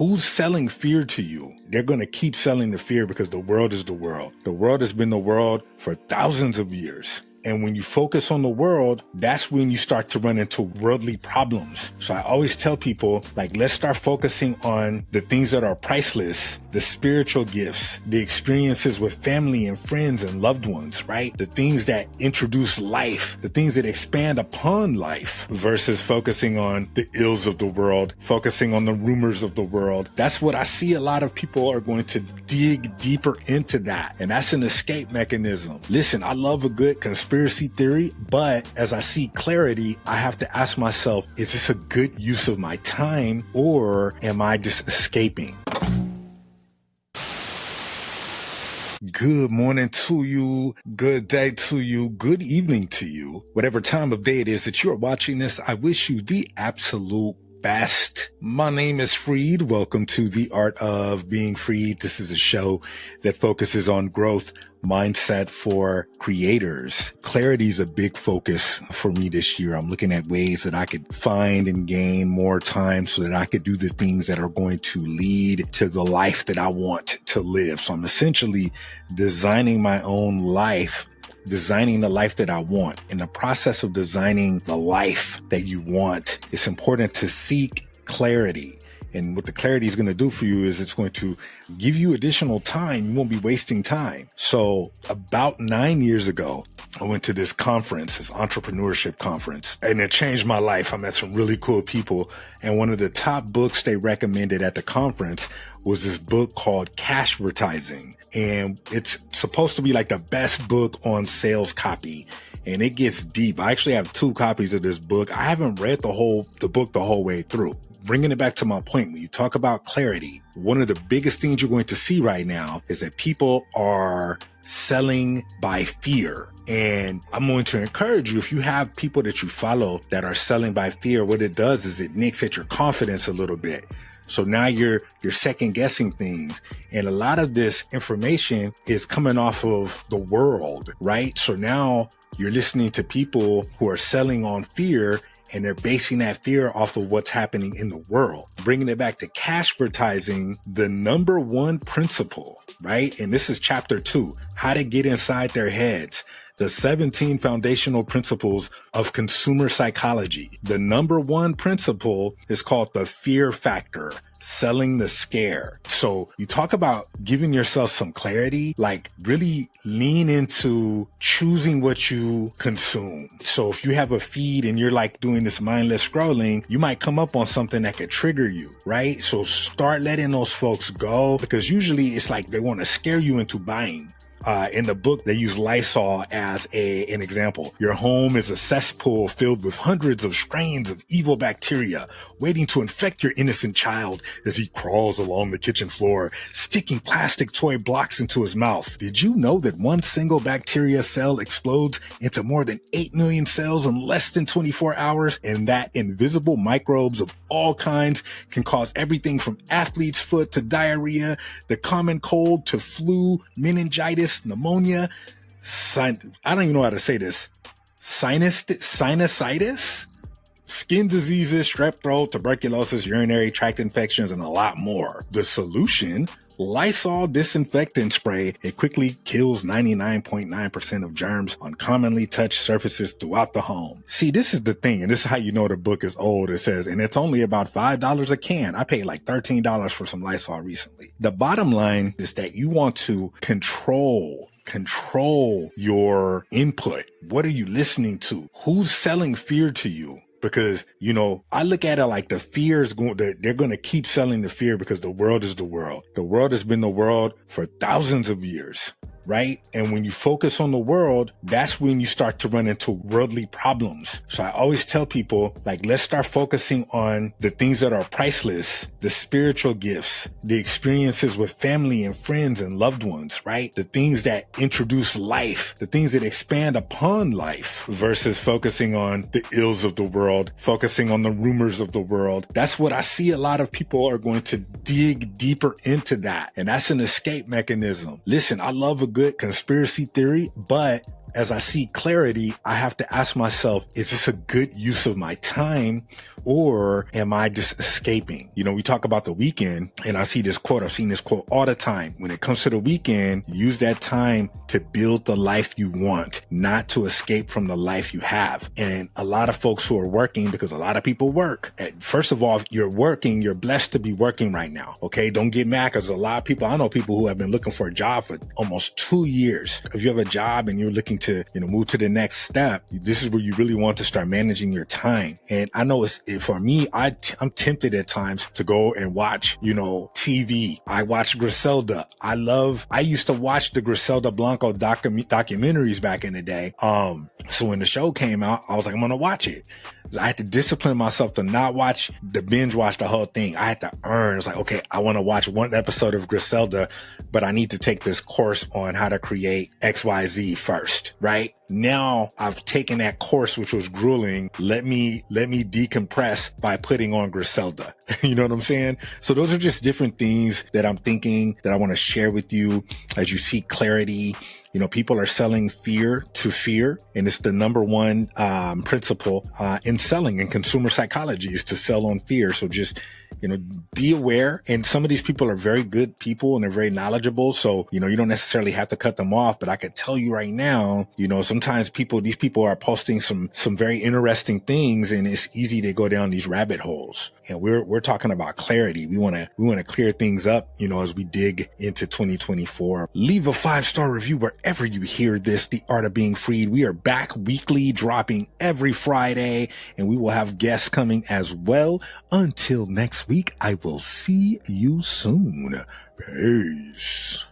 Who's selling fear to you? They're going to keep selling the fear because the world is the world. The world has been the world for thousands of years. And when you focus on the world, that's when you start to run into worldly problems. So I always tell people, like, let's start focusing on the things that are priceless, the spiritual gifts, the experiences with family and friends and loved ones, right? The things that introduce life, the things that expand upon life versus focusing on the ills of the world, focusing on the rumors of the world. That's what I see a lot of people are going to dig deeper into that. And that's an escape mechanism. Listen, I love a good conspiracy theory, but as I see clarity, I have to ask myself, is this a good use of my time or am I just escaping? Good morning to you, good day to you, good evening to you. Whatever time of day it is that you are watching this, I wish you the absolute best. My name is Freed. Welcome to The Art of Being Freed. This is a show that focuses on growth mindset for creators. Clarity is a big focus for me this year. I'm looking at ways that I could find and gain more time so that I could do the things that are going to lead to the life that I want to live. So I'm essentially designing my own life, designing the life that I want. In the process of designing the life that you want, it's important to seek clarity. And what the clarity is going to do for you is it's going to give you additional time. You won't be wasting time. So about 9 years ago, I went to this conference, this entrepreneurship conference, and it changed my life. I met some really cool people. And one of the top books they recommended at the conference was this book called Cashvertising. And it's supposed to be like the best book on sales copy. And it gets deep. I actually have 2 copies of this book. I haven't read the book the whole way through. Bringing it back to my point, when you talk about clarity, one of the biggest things you're going to see right now is that people are selling by fear. And I'm going to encourage you, if you have people that you follow that are selling by fear, what it does is it nicks at your confidence a little bit. So now you're second guessing things. And a lot of this information is coming off of the world, right? So now you're listening to people who are selling on fear, and they're basing that fear off of what's happening in the world. Bringing it back to cashvertising, the number one principle, right? And this is chapter 2, how to get inside their heads. The 17 foundational principles of consumer psychology. The number one principle is called the fear factor, selling the scare. So you talk about giving yourself some clarity, like really lean into choosing what you consume. So if you have a feed and you're like doing this mindless scrolling, you might come up on something that could trigger you, right? So start letting those folks go, because usually it's like they want to scare you into buying. In the book, they use Lysol as an example. Your home is a cesspool filled with hundreds of strains of evil bacteria waiting to infect your innocent child as he crawls along the kitchen floor, sticking plastic toy blocks into his mouth. Did you know that one single bacteria cell explodes into more than 8 million cells in less than 24 hours? And that invisible microbes of all kinds can cause everything from athlete's foot to diarrhea, the common cold to flu, meningitis, pneumonia, I don't even know how to say this, sinusitis, skin diseases, strep throat, tuberculosis, urinary tract infections, and a lot more. The solution? Lysol disinfectant spray. It quickly kills 99.9% of germs on commonly touched surfaces throughout the home. See, this is the thing, and this is how you know the book is old. It says, and it's only about $5 a can. I paid like $13 for some Lysol recently. The bottom line is that you want to control your input. What are you listening to? Who's selling fear to you? Because, you know, I look at it like the fear is they're going to keep selling the fear because the world is the world. The world has been the world for thousands of years, right? And when you focus on the world, that's when you start to run into worldly problems. So I always tell people, like, let's start focusing on the things that are priceless, the spiritual gifts, the experiences with family and friends and loved ones, right? The things that introduce life, the things that expand upon life versus focusing on the ills of the world, focusing on the rumors of the world. That's what I see a lot of people are going to dig deeper into that. And that's an escape mechanism. Listen, I love a good conspiracy theory, but as I see clarity, I have to ask myself, is this a good use of my time, or am I just escaping? You know, we talk about the weekend, and I see this quote. I've seen this quote all the time. When it comes to the weekend, use that time to build the life you want, not to escape from the life you have. And a lot of folks who are working, because a lot of people work. First of all, if you're working, you're blessed to be working right now. Okay. Don't get mad, because a lot of people, I know people who have been looking for a job for almost 2 years. If you have a job and you're looking to, move to the next step, this is where you really want to start managing your time. And I know for me, I'm tempted at times to go and watch, TV. I watch Griselda. I used to watch the Griselda Blanco documentaries back in the day. So when the show came out, I was like, I'm going to watch it. I had to discipline myself to not binge watch the whole thing. I had to earn. It's like, okay, I want to watch one episode of Griselda, but I need to take this course on how to create XYZ first, right? Now I've taken that course, which was grueling. Let me decompress by putting on Griselda. You know what I'm saying? So those are just different things that I'm thinking that I want to share with you as you seek clarity. People are selling fear to fear, and it's the number one principle in selling and consumer psychology is to sell on fear. So just, be aware. And some of these people are very good people and they're very knowledgeable. So, you don't necessarily have to cut them off. But I could tell you right now, sometimes these people are posting some very interesting things, and it's easy to go down these rabbit holes. And we're talking about clarity. We want to clear things up, as we dig into 2024. Leave a 5-star review wherever you hear this. The Art of Being Freed. We are back weekly, dropping every Friday, and we will have guests coming as well. Until next week, I will see you soon. Peace.